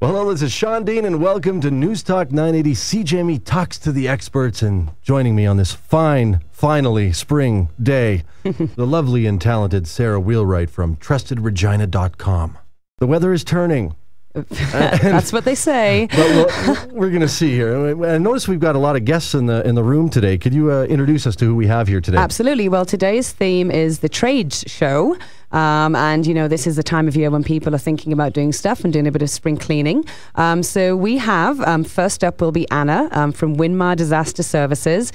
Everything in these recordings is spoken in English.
Well, hello, this is Sean Dean, and welcome to News Talk 980. CJME Talks to the Experts, and joining me on this finally spring day, the lovely and talented Sarah Wheelwright from Trustedsaskatoon.com. The weather is turning. That's what they say. But we're going to see here. I notice we've got a lot of guests in the room today. Could you introduce us to who we have here today? Absolutely. Well, today's theme is the trades show. And, you know, this is the time of year when people are thinking about doing stuff and doing a bit of spring cleaning. So we have, first up will be Anna from Winmar Disaster Services.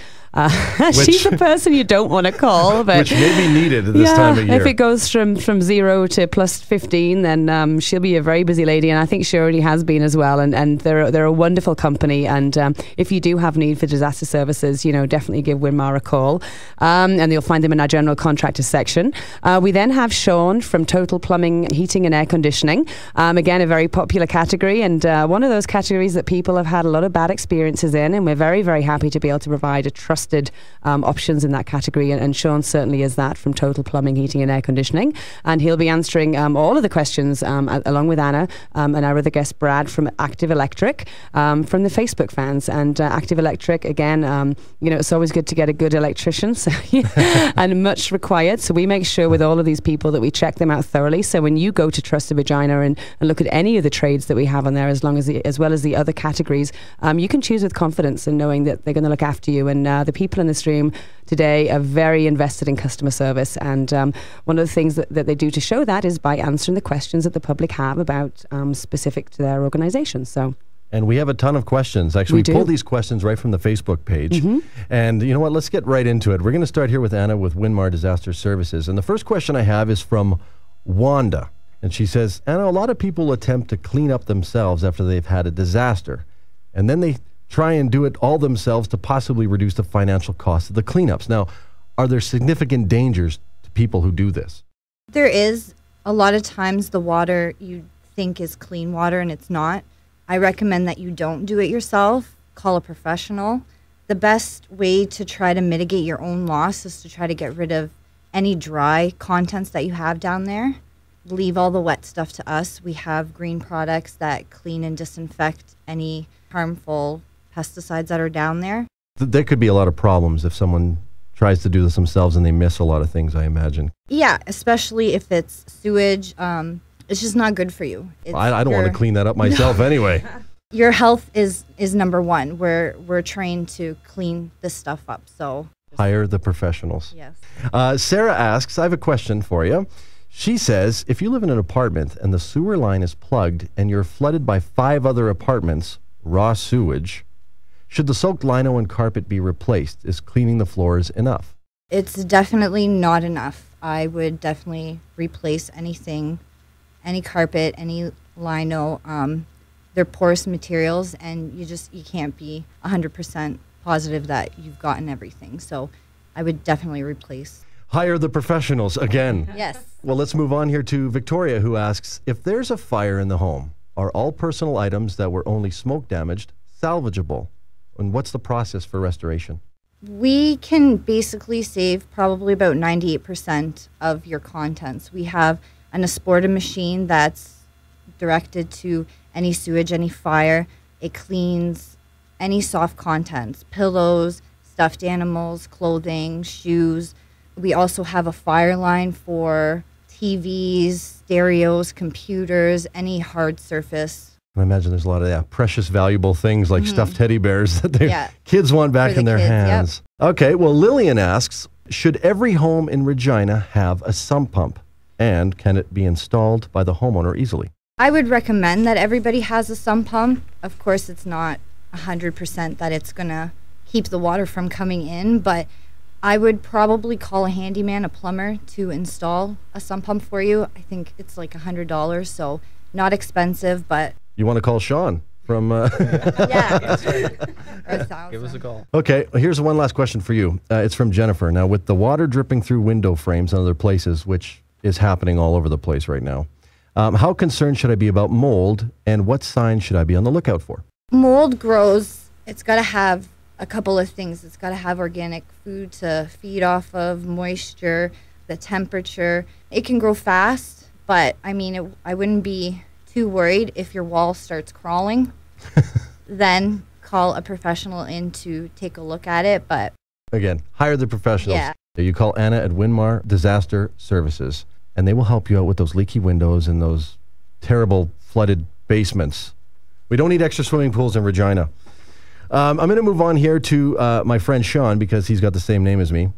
She's a person you don't want to call. But which may be needed at this time of year. If it goes from 0 to plus 15, then she'll be a very busy lady. And I think she already has been as well. And they're a wonderful company. And if you do have need for disaster services, you know, definitely give Winmar a call. And you'll find them in our general contractors section. We then have Sean from Total Plumbing, Heating and Air Conditioning. Again, a very popular category, and one of those categories that people have had a lot of bad experiences in, and we're very, very happy to be able to provide a trusted options in that category, and Sean certainly is that from Total Plumbing, Heating and Air Conditioning, and he'll be answering all of the questions along with Anna and our other guest Brad from Active Electric from the Facebook fans. And Active Electric, again, you know, it's always good to get a good electrician, so and much required, so we make sure with all of these people that we check them out thoroughly. So when you go to Trusted Vagina and look at any of the trades that we have on there, as well as the other categories, you can choose with confidence and knowing that they're going to look after you. And the people in this room today are very invested in customer service. And one of the things that they do to show that is by answering the questions that the public have about specific to their organization. So. And we have a ton of questions. Actually, we pulled these questions right from the Facebook page. And you know what? Let's get right into it. We're going to start here with Anna with Winmar Disaster Services. And the first question I have is from Wanda. And she says, Anna, a lot of people attempt to clean up themselves after they've had a disaster. And then they try and do it all themselves to possibly reduce the financial cost of the cleanups. Now, are there significant dangers to people who do this? There is. A lot of times the water you think is clean water and it's not. I recommend that you don't do it yourself. Call a professional. The best way to try to mitigate your own loss is to try to get rid of any dry contents that you have down there. Leave all the wet stuff to us. We have green products that clean and disinfect any harmful pesticides that are down there. There could be a lot of problems if someone tries to do this themselves and they miss a lot of things, I imagine. Yeah, especially if it's sewage. It's just not good for you. I don't want to clean that up myself anyway. Your health is number one. We're trained to clean this stuff up. So hire the professionals. Yes. Sarah asks, I have a question for you. She says, if you live in an apartment and the sewer line is plugged and you're flooded by 5 other apartments, raw sewage, should the soaked lino and carpet be replaced? Is cleaning the floors enough? It's definitely not enough. I would definitely replace anything. Any carpet, any lino, they're porous materials, and you can't be 100% positive that you've gotten everything. So I would definitely replace. Hire the professionals again. Yes. Well, let's move on here to Victoria, who asks, if there's a fire in the home, are all personal items that were only smoke damaged salvageable? And what's the process for restoration? We can basically save probably about 98% of your contents. We have an Asporta machine that's directed to any sewage, any fire. It cleans any soft contents, pillows, stuffed animals, clothing, shoes. We also have a fire line for TVs, stereos, computers, any hard surface. I imagine there's a lot of precious, valuable things like stuffed teddy bears that their kids want back in their hands. Yep. Okay, well, Lillian asks, should every home in Regina have a sump pump? And can it be installed by the homeowner easily? I would recommend that everybody has a sump pump. Of course, it's not 100% that it's going to keep the water from coming in, but I would probably call a handyman, a plumber, to install a sump pump for you. I think it's like $100, so not expensive, but... You want to call Sean from... Yeah. Give us a call. Okay, well, here's one last question for you. It's from Jennifer. Now, with the water dripping through window frames and other places, which is happening all over the place right now, how concerned should I be about mold, and what signs should I be on the lookout for? Mold grows. It's got to have a couple of things. It's got to have organic food to feed off of, moisture, the temperature. It can grow fast, but I mean, I wouldn't be too worried, if your wall starts crawling, then call a professional in to take a look at it. But again, hire the professionals. Yeah. You call Anna at Winmar Disaster Services, and they will help you out with those leaky windows and those terrible flooded basements. We don't need extra swimming pools in Regina. I'm going to move on here to my friend Sean, because he's got the same name as me.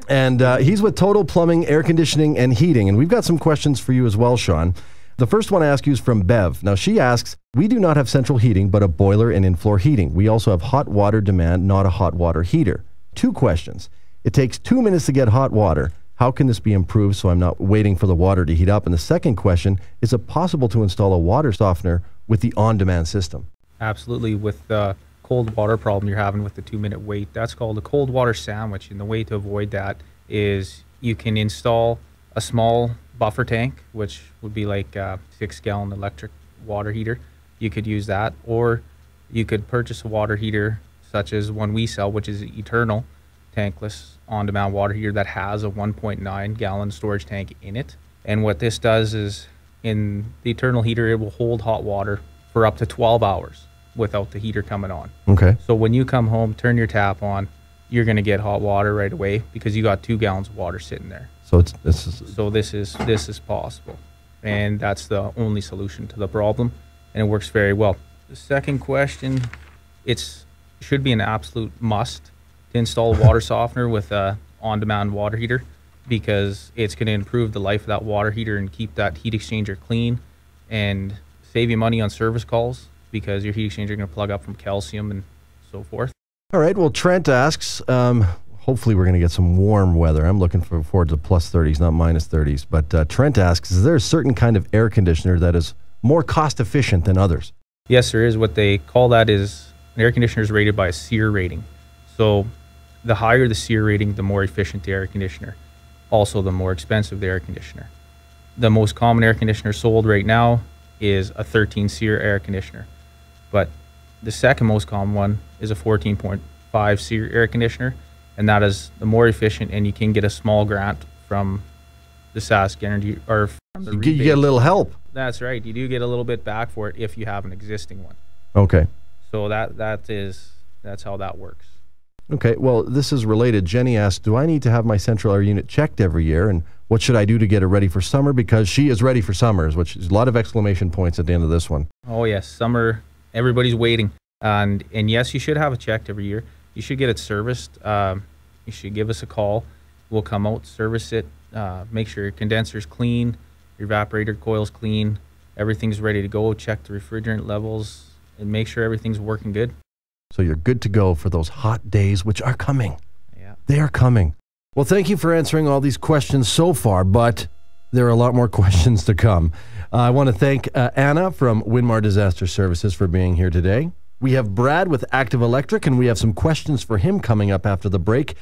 And he's with Total Plumbing, Air Conditioning, and Heating. And we've got some questions for you as well, Sean. The first one I ask you is from Bev. Now, she asks, we do not have central heating, but a boiler and in-floor heating. We also have hot water demand, not a hot water heater. 2 questions. It takes 2 minutes to get hot water. How can this be improved so I'm not waiting for the water to heat up? And the second question, is it possible to install a water softener with the on-demand system? Absolutely. With the cold water problem you're having with the 2-minute wait, that's called a cold water sandwich. And the way to avoid that is you can install a small buffer tank, which would be like a 6-gallon electric water heater. You could use that, or you could purchase a water heater such as one we sell, which is Eternal tankless on-demand water heater that has a 1.9 gallon storage tank in it. And what this does is, in the Eternal heater, it will hold hot water for up to 12 hours without the heater coming on. Okay. So when you come home, turn your tap on, you're going to get hot water right away because you got 2 gallons of water sitting there. So this is possible, and that's the only solution to the problem, and it works very well. The second question, should be an absolute must to install a water softener with a on-demand water heater, because it's going to improve the life of that water heater and keep that heat exchanger clean and save you money on service calls, because your heat exchanger is going to plug up from calcium and so forth. All right. Well, Trent asks, hopefully we're going to get some warm weather. I'm looking forward to plus 30s, not minus 30s. But Trent asks, is there a certain kind of air conditioner that is more cost efficient than others? Yes, there is. What they call that is, an air conditioner is rated by a SEER rating. So the higher the SEER rating, the more efficient the air conditioner. Also, the more expensive the air conditioner. The most common air conditioner sold right now is a 13 SEER air conditioner. But the second most common one is a 14.5 SEER air conditioner, and that is the more efficient, and you can get a small grant from the Sask Energy, or from the you get a little help. That's right. You do get a little bit back for it if you have an existing one. Okay. So that's how that works. Okay. Well, this is related. Jenny asked, do I need to have my central air unit checked every year, and what should I do to get it ready for summer? Because she is ready for summers, which is a lot of exclamation points at the end of this one. Oh yes, summer. Everybody's waiting, and yes, you should have it checked every year. You should get it serviced. You should give us a call. We'll come out, service it, make sure your condenser's clean, your evaporator coil's clean, everything's ready to go. Check the refrigerant levels and make sure everything's working good. So you're good to go for those hot days, which are coming. Yeah, they are coming. Well, thank you for answering all these questions so far, but there are a lot more questions to come. I want to thank Anna from Winmar Disaster Services for being here today. We have Brad with Active Electric, and we have some questions for him coming up after the break.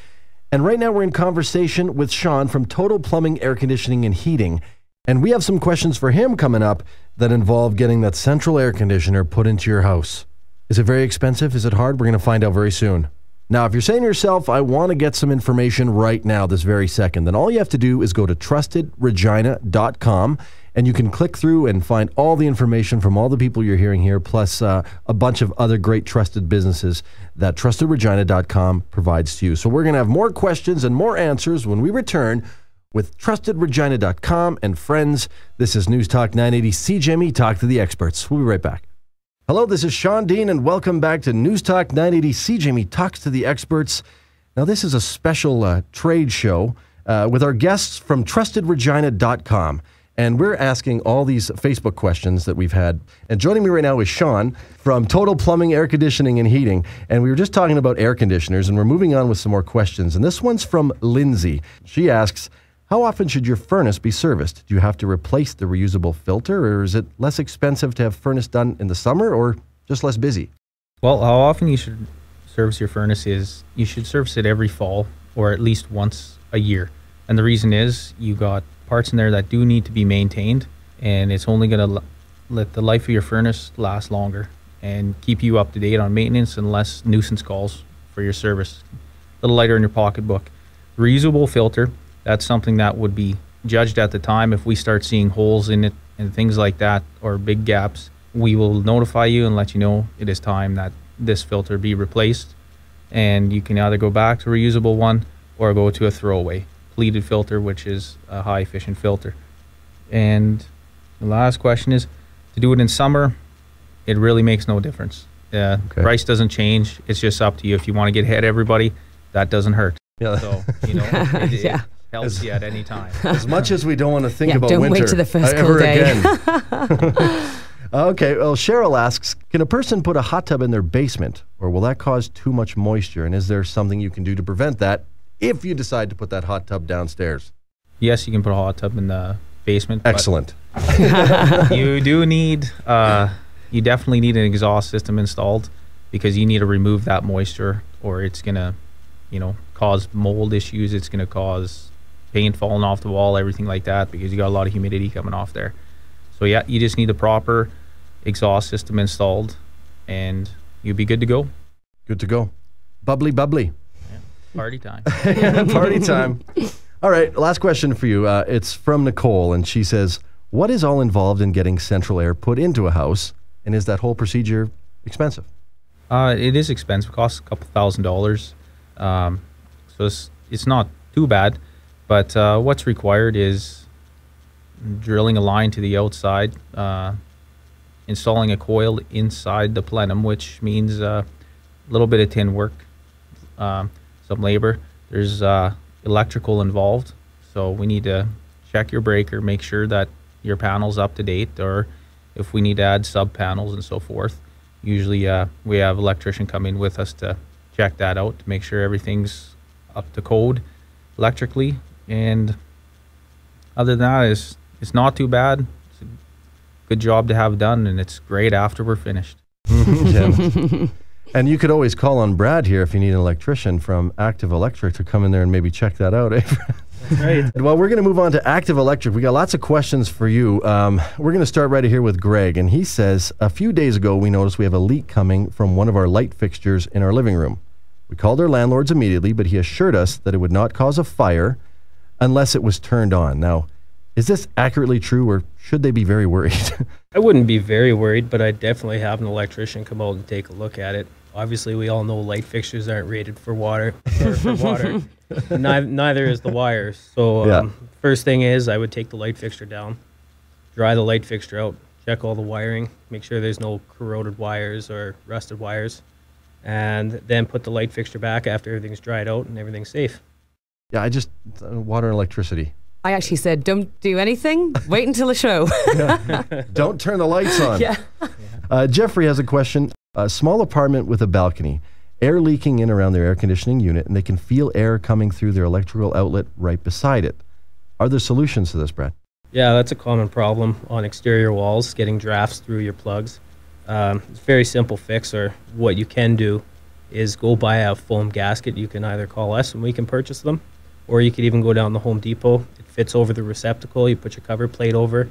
And right now we're in conversation with Sean from Total Plumbing, Air Conditioning, and Heating. And we have some questions for him coming up that involve getting that central air conditioner put into your house. Is it very expensive? Is it hard? We're going to find out very soon. Now, if you're saying to yourself, I want to get some information right now, this very second, then all you have to do is go to Trustedregina.com, and you can click through and find all the information from all the people you're hearing here, plus a bunch of other great trusted businesses that Trustedregina.com provides to you. So we're going to have more questions and more answers when we return with Trustedregina.com and friends. This is News Talk 980 CJME Talk to the Experts. We'll be right back. Hello, this is Sean Dean, and welcome back to News Talk 980 CJME Talks to the Experts. Now, this is a special trade show with our guests from Trustedregina.com. And we're asking all these Facebook questions that we've had. And joining me right now is Sean from Total Plumbing, Air Conditioning, and Heating. And we were just talking about air conditioners, and we're moving on with some more questions. And this one's from Lindsay. She asks, how often should your furnace be serviced? Do you have to replace the reusable filter, or is it less expensive to have furnace done in the summer, or just less busy? Well, how often you should service your furnace is you should service it every fall, or at least once a year. And the reason is you got parts in there that do need to be maintained, and it's only going to let the life of your furnace last longer and keep you up to date on maintenance and less nuisance calls for your service. A little lighter in your pocketbook. Reusable filter, that's something that would be judged at the time. If we start seeing holes in it and things like that, or big gaps, we will notify you and let you know it is time that this filter be replaced. And you can either go back to a reusable one or go to a throwaway pleated filter, which is a high efficient filter. And the last question is, to do it in summer, it really makes no difference. Price doesn't change. It's just up to you. If you want to get ahead of everybody, that doesn't hurt. Yeah. So, it helps you at any time. As much as we don't want to think about don't winter wait to the first ever cool day. Again. Okay, well, Cheryl asks, can a person put a hot tub in their basement, or will that cause too much moisture? And is there something you can do to prevent that if you decide to put that hot tub downstairs? Yes, you can put a hot tub in the basement. Excellent. You do need, you definitely need an exhaust system installed, because you need to remove that moisture, or it's going to, cause mold issues. It's going to cause paint falling off the wall, everything like that, because you got a lot of humidity coming off there. So yeah, you just need the proper exhaust system installed, and you'll be good to go. Good to go. Bubbly, bubbly. Yeah. Party time. Party time. All right, last question for you. It's from Nicole, and she says, what is all involved in getting central air put into a house, and is that whole procedure expensive? It is expensive. It costs a couple $1,000s. So it's not too bad, but what's required is drilling a line to the outside, installing a coil inside the plenum, which means a little bit of tin work, some labor. There's electrical involved, so we need to check your breaker, make sure that your panel's up to date, or if we need to add sub panels and so forth. Usually we have an electrician come in with us to check that out to make sure everything's up to code electrically. And other than that, it's not too bad. It's a good job to have done, and it's great after we're finished. Yeah. And you could always call on Brad here if you need an electrician from Active Electric to come in there and maybe check that out. That's right. Well, we're going to move on to Active Electric. We got lots of questions for you. We're going to start right here with Greg, and he says, a few days ago we noticed we have a leak coming from one of our light fixtures in our living room. We called our landlords immediately, but he assured us that it would not cause a fire unless it was turned on. Now, is this accurately true, or should they be very worried? I wouldn't be very worried, but I'd definitely have an electrician come out and take a look at it. Obviously, we all know light fixtures aren't rated for water. Neither is the wires. So first thing is, I would take the light fixture down, dry the light fixture out, check all the wiring, make sure there's no corroded wires or rusted wires, and then put the light fixture back after everything's dried out and everything's safe. Yeah, water and electricity. I actually said, don't do anything. Wait until the show. Don't turn the lights on. Yeah. Jeffrey has a question. A small apartment with a balcony, air leaking in around their air conditioning unit, and they can feel air coming through their electrical outlet right beside it. Are there solutions to this, Brad? Yeah, that's a common problem on exterior walls, getting drafts through your plugs. It's a very simple fix, or what you can do is go buy a foam gasket. You can either call us and we can purchase them, or you could even go down to Home Depot. It fits over the receptacle. You put your cover plate over,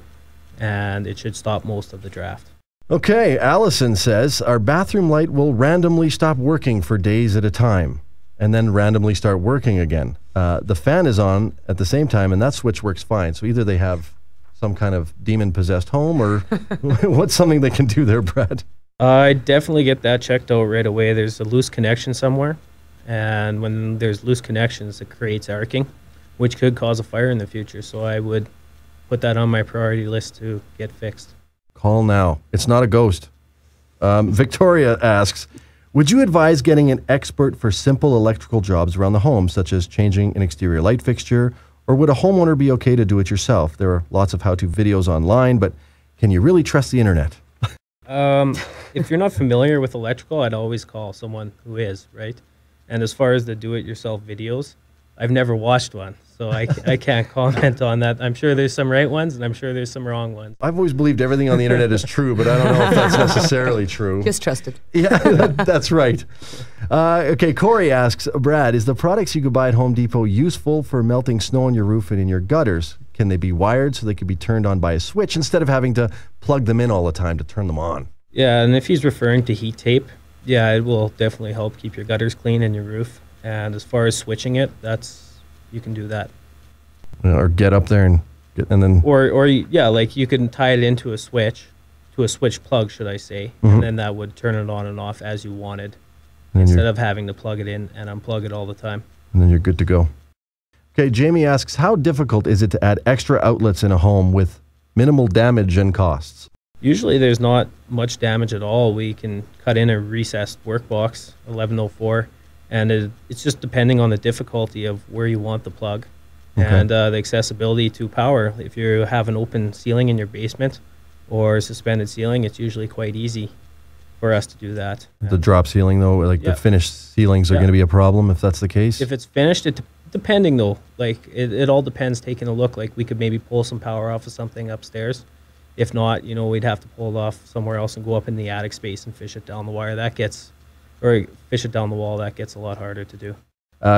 and it should stop most of the draft. Okay, Allison says, our bathroom light will randomly stop working for days at a time and then randomly start working again. The fan is on at the same time, and that switch works fine. So either they have some kind of demon-possessed home, or what's something they can do there, Brad? I definitely get that checked out right away. There's a loose connection somewhere, and when there's loose connections, it creates arcing, which could cause a fire in the future. So I would put that on my priority list to get fixed. Call now. It's not a ghost. Victoria asks, would you advise getting an expert for simple electrical jobs around the home, such as changing an exterior light fixture, or would a homeowner be okay to do it yourself? There are lots of how-to videos online, but can you really trust the internet? If you're not familiar with electrical, I'd always call someone who is, right? And as far as the do-it-yourself videos, I've never watched one, so I can't comment on that. I'm sure there's some right ones, and I'm sure there's some wrong ones. I've always believed everything on the internet is true, but I don't know if that's necessarily true. Just trust it. Yeah, that's right. Okay, Corey asks, Brad, is the products you could buy at Home Depot useful for melting snow on your roof and in your gutters? Can they be wired so they could be turned on by a switch instead of having to plug them in all the time to turn them on? Yeah, and if he's referring to heat tape, yeah, it will definitely help keep your gutters clean and your roof. And as far as switching it, you can do that. Or get up there and And then, or yeah, like you can tie it into a switch plug, should I say, and then that would turn it on and off as you wanted, instead of having to plug it in and unplug it all the time. And then you're good to go. Okay, Jamie asks, how difficult is it to add extra outlets in a home with minimal damage and costs? Usually there's not much damage at all. We can cut in a recessed work box, 1104, and it's just depending on the difficulty of where you want the plug and the accessibility to power. If you have an open ceiling in your basement or suspended ceiling, it's usually quite easy for us to do that. The drop ceiling, though, like the finished ceilings are going to be a problem if that's the case? If it's finished, depending though, like it all depends. Taking a look, like we could maybe pull some power off of something upstairs. If not, we'd have to pull it off somewhere else and go up in the attic space and fish it down the wire. Or fish it down the wall. That gets a lot harder to do.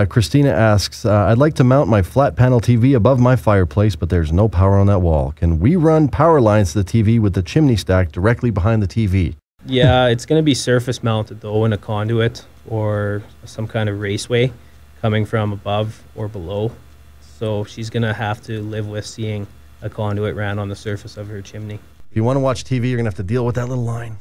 Christina asks, I'd like to mount my flat panel TV above my fireplace, but there's no power on that wall. Can we run power lines to the TV with the chimney stack directly behind the TV? Yeah, it's going to be surface mounted though in a conduit or some kind of raceway coming from above or below. So she's going to have to live with seeing a conduit ran on the surface of her chimney. If you want to watch TV, you're going to have to deal with that little line.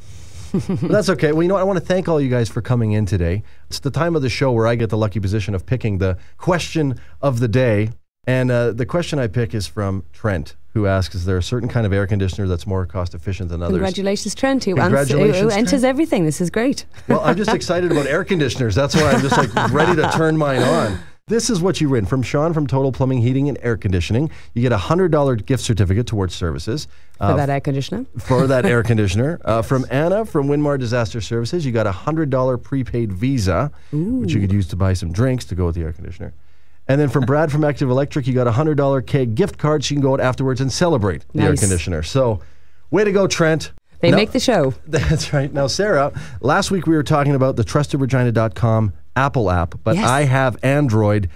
But that's okay. Well, I want to thank all you guys for coming in today. It's the time of the show where I get the lucky position of picking the question of the day. And the question I pick is from Trent, who asks, is there a certain kind of air conditioner that's more cost efficient than others? Congratulations, Trent, who enters everything. This is great. Well, I'm just excited about air conditioners. That's why I'm just ready to turn mine on. This is what you win from Sean from Total Plumbing, Heating, and Air Conditioning. You get a $100 gift certificate towards services. For that air conditioner? For that air conditioner. From Anna from Winmar Disaster Services, you got a $100 prepaid Visa, which you could use to buy some drinks to go with the air conditioner. And then from Brad from Active Electric, you got a $100 keg gift card so you can go out afterwards and celebrate the air conditioner. So, way to go, Trent. They make the show. That's right. Now, Sarah, last week we were talking about the Trustedsaskatoon.com Apple app, but I have Android.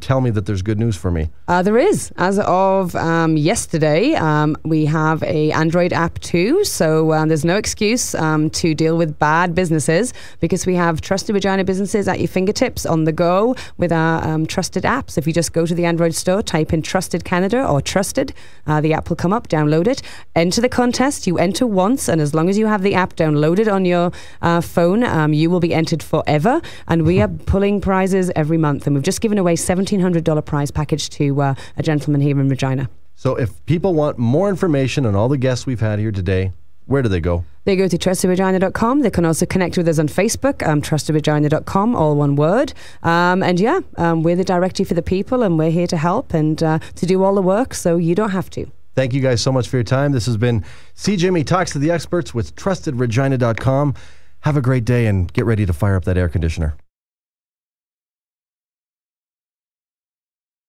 Tell me that there's good news for me. There is. As of yesterday, we have a Android app too, so there's no excuse to deal with bad businesses because we have trusted vagina businesses at your fingertips on the go with our trusted apps. If you just go to the Android store, type in Trusted Canada or Trusted, the app will come up, download it, enter the contest. You enter once, and as long as you have the app downloaded on your phone, you will be entered forever. And we are pulling prizes every month, and we've just given away $1,700 prize package to a gentleman here in Regina. So if people want more information on all the guests we've had here today, where do they go? They go to trustedvagina.com. They can also connect with us on Facebook, trustedvagina.com, all one word. We're the directory for the people, and we're here to help and to do all the work, so you don't have to. Thank you guys so much for your time. This has been C. Jimmy Talks to the Experts with trustedregina.com. Have a great day and get ready to fire up that air conditioner.